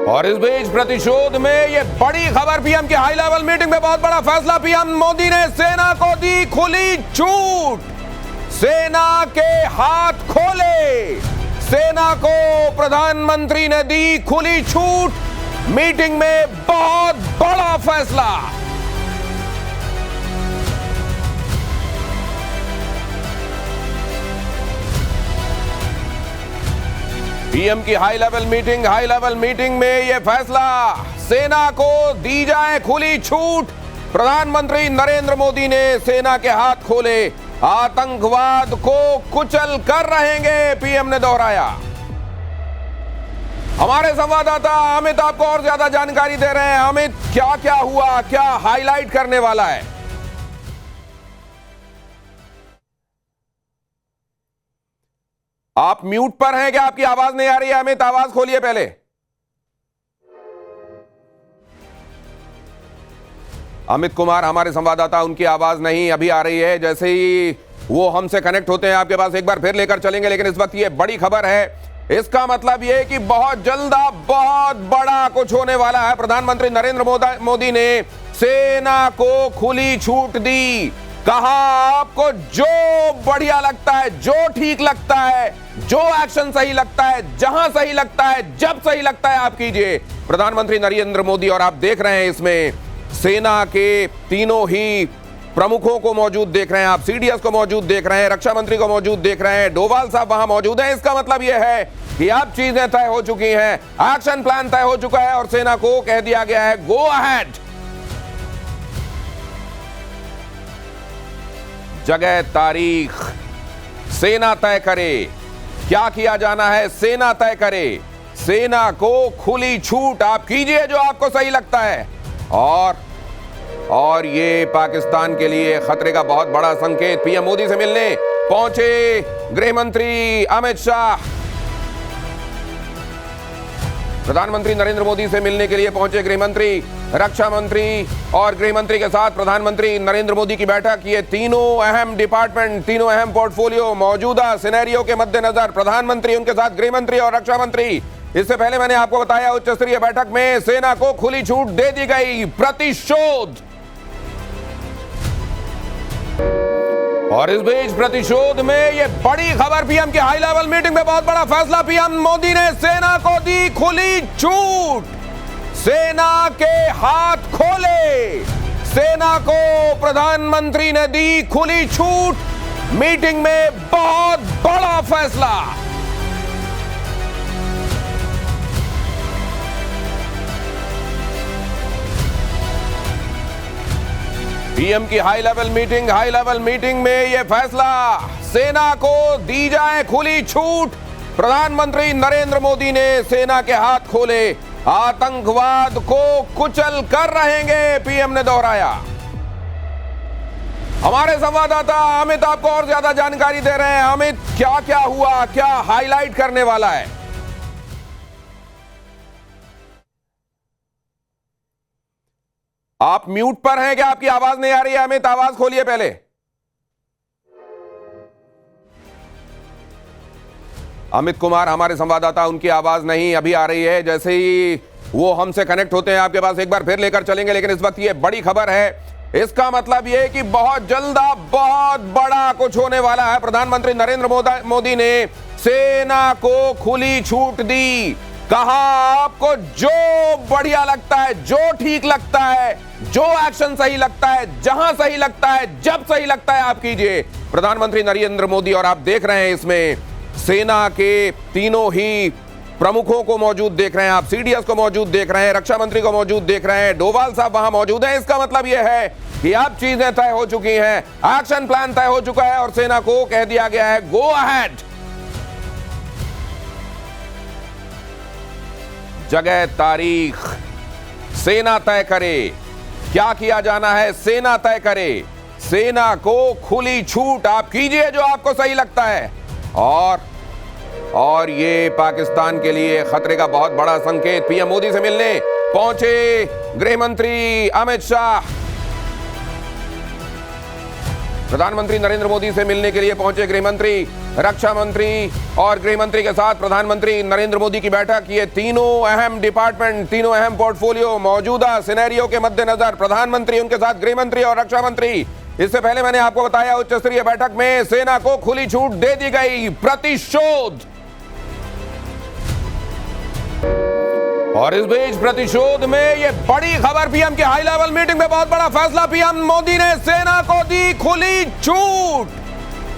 और इस बीच प्रतिशोध में ये बड़ी खबर, पीएम की हाई लेवल मीटिंग में बहुत बड़ा फैसला। पीएम मोदी ने सेना को दी खुली छूट, सेना के हाथ खोले। सेना को प्रधानमंत्री ने दी खुली छूट, मीटिंग में बहुत बड़ा फैसला। पीएम की हाई लेवल मीटिंग में यह फैसला, सेना को दी जाए खुली छूट। प्रधानमंत्री नरेंद्र मोदी ने सेना के हाथ खोले, आतंकवाद को कुचल कर रहेंगे, पीएम ने दोहराया। हमारे संवाददाता अमित आपको और ज्यादा जानकारी दे रहे हैं। अमित, क्या क्या हुआ, क्या हाईलाइट करने वाला है? आप म्यूट पर हैं क्या? आपकी आवाज नहीं आ रही है अमित, आवाज खोलिए पहले। अमित कुमार हमारे संवाददाता, उनकी आवाज नहीं अभी आ रही है। जैसे ही वो हमसे कनेक्ट होते हैं आपके पास एक बार फिर लेकर चलेंगे। लेकिन इस वक्त ये बड़ी खबर है, इसका मतलब ये कि बहुत जल्द बहुत बड़ा कुछ होने वाला है। प्रधानमंत्री नरेंद्र मोदी ने सेना को खुली छूट दी। कहा, आपको जो बढ़िया लगता है, जो ठीक लगता है, जो एक्शन सही लगता है, जहां सही लगता है, जब सही लगता है, आप कीजिए। प्रधानमंत्री नरेंद्र मोदी, और आप देख रहे हैं इसमें सेना के तीनों ही प्रमुखों को मौजूद देख रहे हैं आप, सीडीएस को मौजूद देख रहे हैं, रक्षा मंत्री को मौजूद देख रहे हैं, डोभाल साहब वहां मौजूद हैं। इसका मतलब यह है कि अब चीजें तय हो चुकी हैं, एक्शन प्लान तय हो चुका है और सेना को कह दिया गया है, गो अहेड। जगह, तारीख सेना तय करे, क्या किया जाना है सेना तय करे। सेना को खुली छूट, आप कीजिए जो आपको सही लगता है। और ये पाकिस्तान के लिए खतरे का बहुत बड़ा संकेत। पीएम मोदी से मिलने पहुंचे गृह मंत्री अमित शाह। प्रधानमंत्री नरेंद्र मोदी से मिलने के लिए पहुंचे गृह मंत्री, रक्षा मंत्री और गृह मंत्री के साथ प्रधानमंत्री नरेंद्र मोदी की बैठक। ये तीनों अहम डिपार्टमेंट, तीनों अहम पोर्टफोलियो, मौजूदा सिनेरियो के मद्देनजर प्रधानमंत्री, उनके साथ गृह मंत्री और रक्षा मंत्री। इससे पहले मैंने आपको बताया, उच्च स्तरीय बैठक में सेना को खुली छूट दे दी गई। प्रतिशोध, और इस बीच प्रतिशोध में ये बड़ी खबर, पीएम की हाई लेवल मीटिंग में बहुत बड़ा फैसला। पीएम मोदी ने सेना को दी खुली छूट, सेना के हाथ खोले। सेना को प्रधानमंत्री ने दी खुली छूट, मीटिंग में बहुत बड़ा फैसला। पीएम की हाई लेवल मीटिंग में यह फैसला, सेना को दी जाए खुली छूट। प्रधानमंत्री नरेंद्र मोदी ने सेना के हाथ खोले, आतंकवाद को कुचल कर रहेंगे, पीएम ने दोहराया। हमारे संवाददाता अमित आपको और ज्यादा जानकारी दे रहे हैं। अमित, क्या क्या हुआ, क्या हाईलाइट करने वाला है? आप म्यूट पर हैं क्या? आपकी आवाज नहीं आ रही है अमित, आवाज खोलिए पहले। अमित कुमार हमारे संवाददाता, उनकी आवाज नहीं अभी आ रही है। जैसे ही वो हमसे कनेक्ट होते हैं आपके पास एक बार फिर लेकर चलेंगे। लेकिन इस वक्त ये बड़ी खबर है, इसका मतलब ये कि बहुत जल्द बहुत बड़ा कुछ होने वाला है। प्रधानमंत्री नरेंद्र मोदी ने सेना को खुली छूट दी। कहा, आपको जो बढ़िया लगता है, जो ठीक लगता है, जो एक्शन सही लगता है, जहां सही लगता है, जब सही लगता है, आप कीजिए। प्रधानमंत्री नरेंद्र मोदी, और आप देख रहे हैं इसमें सेना के तीनों ही प्रमुखों को मौजूद देख रहे हैं आप, सीडीएस को मौजूद देख रहे हैं, रक्षा मंत्री को मौजूद देख रहे हैं, डोभाल साहब वहां मौजूद हैं। इसका मतलब यह है कि अब चीजें तय हो चुकी हैं, एक्शन प्लान तय हो चुका है और सेना को कह दिया गया है, गो अहेड। जगह, तारीख सेना तय करे, क्या किया जाना है सेना तय करे। सेना को खुली छूट, आप कीजिए जो आपको सही लगता है। और ये पाकिस्तान के लिए खतरे का बहुत बड़ा संकेत। पीएम मोदी से मिलने पहुंचे गृह मंत्री अमित शाह। प्रधानमंत्री नरेंद्र मोदी से मिलने के लिए पहुंचे गृहमंत्री, रक्षा मंत्री और गृहमंत्री के साथ प्रधानमंत्री नरेंद्र मोदी की बैठक। ये तीनों अहम डिपार्टमेंट, तीनों अहम पोर्टफोलियो मौजूदा सिनेरियो के मद्देनजर प्रधानमंत्री, उनके साथ गृहमंत्री और रक्षा मंत्री। इससे पहले मैंने आपको बताया उच्च स्तरीय बैठक में सेना को खुली छूट दे दी गई, प्रतिशोध। और इस बीच प्रतिशोध में ये बड़ी खबर, पीएम की हाई लेवल मीटिंग में बहुत बड़ा फैसला, पीएम मोदी ने सेना को दी खुली छूट।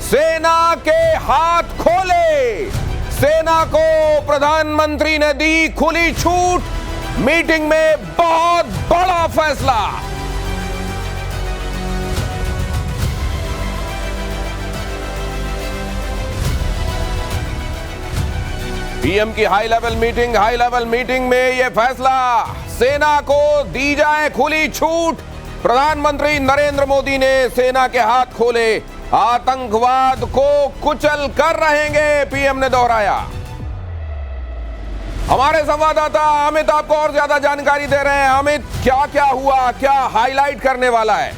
सेना के हाथ खोले, सेना को प्रधानमंत्री ने दी खुली छूट। मीटिंग में बहुत बड़ा फैसला। पीएम की हाई लेवल मीटिंग में यह फैसला, सेना को दी जाए खुली छूट। प्रधानमंत्री नरेंद्र मोदी ने सेना के हाथ खोले, आतंकवाद को कुचल कर रहेंगे, पीएम ने दोहराया। हमारे संवाददाता अमित आपको और ज्यादा जानकारी दे रहे हैं। अमित, क्या क्या हुआ, क्या हाईलाइट करने वाला है?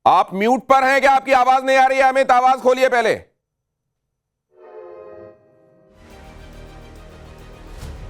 आप म्यूट पर हैं क्या? आपकी आवाज नहीं आ रही है अमित, आवाज खोलिए पहले।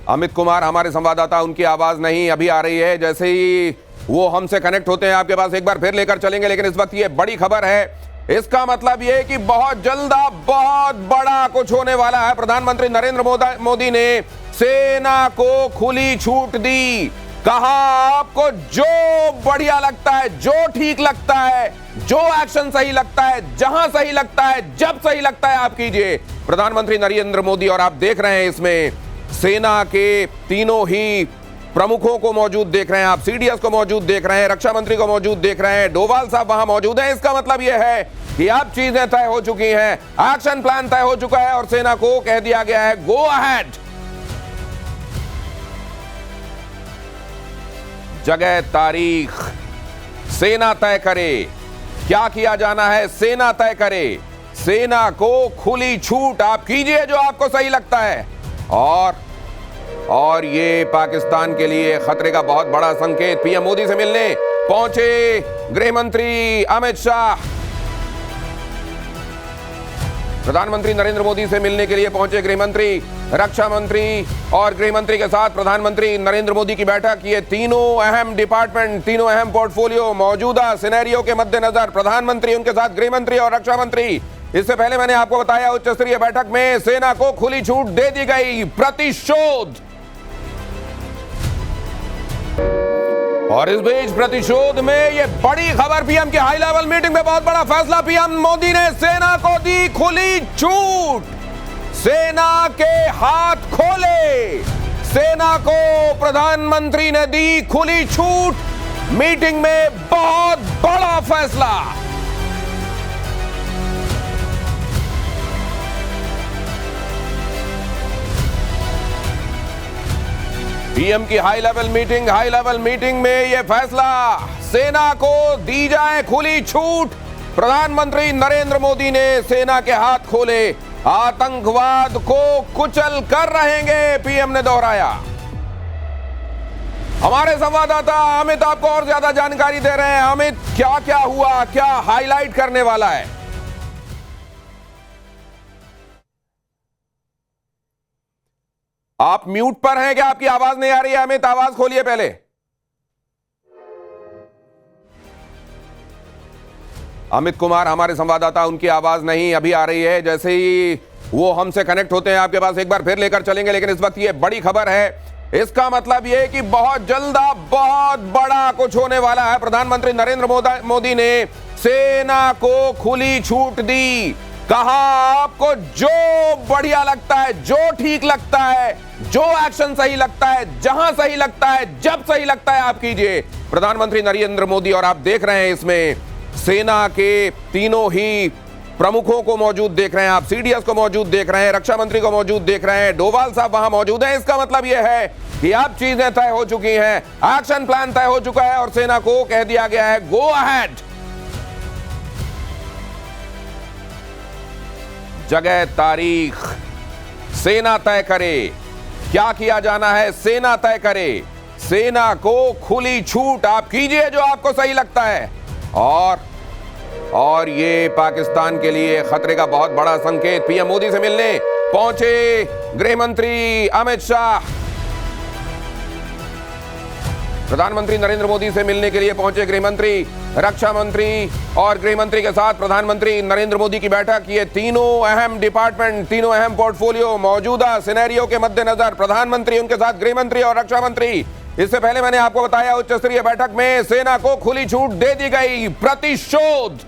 अमित कुमार हमारे संवाददाता, उनकी आवाज नहीं अभी आ रही है। जैसे ही वो हमसे कनेक्ट होते हैं आपके पास एक बार फिर लेकर चलेंगे, लेकिन इस वक्त ये बड़ी खबर है। इसका मतलब ये कि बहुत जल्द बहुत बड़ा कुछ होने वाला है। प्रधानमंत्री नरेंद्र मोदी ने सेना को खुली छूट दी। कहा, आपको जो बढ़िया लगता है, जो ठीक लगता है, जो एक्शन सही लगता है, जहां सही लगता है, जब सही लगता है, आप कीजिए। प्रधानमंत्री नरेंद्र मोदी, और आप देख रहे हैं इसमें सेना के तीनों ही प्रमुखों को मौजूद देख रहे हैं, आप सीडीएस को मौजूद देख रहे हैं, रक्षा मंत्री को मौजूद देख रहे हैं, डोभाल साहब वहां मौजूद हैं। इसका मतलब यह है कि अब चीजें तय हो चुकी हैं, एक्शन प्लान तय हो चुका है और सेना को कह दिया गया है, गो अहेड। जगह, तारीख सेना तय करे, क्या किया जाना है सेना तय करे। सेना को खुली छूट, आप कीजिए जो आपको सही लगता है। और ये पाकिस्तान के लिए खतरे का बहुत बड़ा संकेत। पीएम मोदी से मिलने पहुंचे गृहमंत्री अमित शाह, प्रधानमंत्री नरेंद्र मोदी से मिलने के लिए पहुंचे गृहमंत्री, रक्षा मंत्री और गृहमंत्री के साथ प्रधानमंत्री नरेंद्र मोदी की बैठक। ये तीनों अहम डिपार्टमेंट, तीनों अहम पोर्टफोलियो मौजूदा सिनेरियो के मद्देनजर प्रधानमंत्री, उनके साथ गृहमंत्री और रक्षा मंत्री। इससे पहले मैंने आपको बताया उच्च स्तरीय बैठक में सेना को खुली छूट दे दी गई, प्रतिशोध। और इस बीच प्रतिशोध में ये बड़ी खबर, पीएम की हाई लेवल मीटिंग में बहुत बड़ा फैसला, पीएम मोदी ने सेना को दी खुली छूट। सेना के हाथ खोले, सेना को प्रधानमंत्री ने दी खुली छूट। मीटिंग में बहुत बड़ा फैसला। पीएम की हाई लेवल मीटिंग में यह फैसला, सेना को दी जाए खुली छूट। प्रधानमंत्री नरेंद्र मोदी ने सेना के हाथ खोले, आतंकवाद को कुचल कर रहेंगे, पीएम ने दोहराया। हमारे संवाददाता अमित आपको और ज्यादा जानकारी दे रहे हैं। अमित, क्या क्या हुआ, क्या हाईलाइट करने वाला है? आप म्यूट पर हैं क्या? आपकी आवाज नहीं आ रही है अमित, आवाज खोलिए पहले। अमित कुमार हमारे संवाददाता, उनकी आवाज नहीं अभी आ रही है। जैसे ही वो हमसे कनेक्ट होते हैं आपके पास एक बार फिर लेकर चलेंगे, लेकिन इस वक्त ये बड़ी खबर है। इसका मतलब ये कि बहुत जल्द बहुत बड़ा कुछ होने वाला है। प्रधानमंत्री नरेंद्र मोदी ने सेना को खुली छूट दी। कहा, आपको जो बढ़िया लगता है, जो ठीक लगता है, जो एक्शन सही लगता है, जहां सही लगता है, जब सही लगता है, आप कीजिए। प्रधानमंत्री नरेंद्र मोदी, और आप देख रहे हैं इसमें सेना के तीनों ही प्रमुखों को मौजूद देख रहे हैं, आप सीडीएस को मौजूद देख रहे हैं, रक्षा मंत्री को मौजूद देख रहे हैं, डोभाल साहब वहां मौजूद हैं। इसका मतलब यह है कि अब चीजें तय हो चुकी हैं, एक्शन प्लान तय हो चुका है और सेना को कह दिया गया है, गो अहेड। जगह, तारीख सेना तय करे, क्या किया जाना है सेना तय करे। सेना को खुली छूट, आप कीजिए जो आपको सही लगता है। और ये पाकिस्तान के लिए खतरे का बहुत बड़ा संकेत। पीएम मोदी से मिलने पहुंचे गृह मंत्री अमित शाह। प्रधानमंत्री नरेंद्र मोदी से मिलने के लिए पहुंचे गृह मंत्री, रक्षा मंत्री और गृह मंत्री के साथ प्रधानमंत्री नरेंद्र मोदी की बैठक। ये तीनों अहम डिपार्टमेंट, तीनों अहम पोर्टफोलियो मौजूदा सिनेरियो के मद्देनजर प्रधानमंत्री, उनके साथ गृह मंत्री और रक्षा मंत्री। इससे पहले मैंने आपको बताया उच्च स्तरीय बैठक में सेना को खुली छूट दे दी गई। प्रतिशोध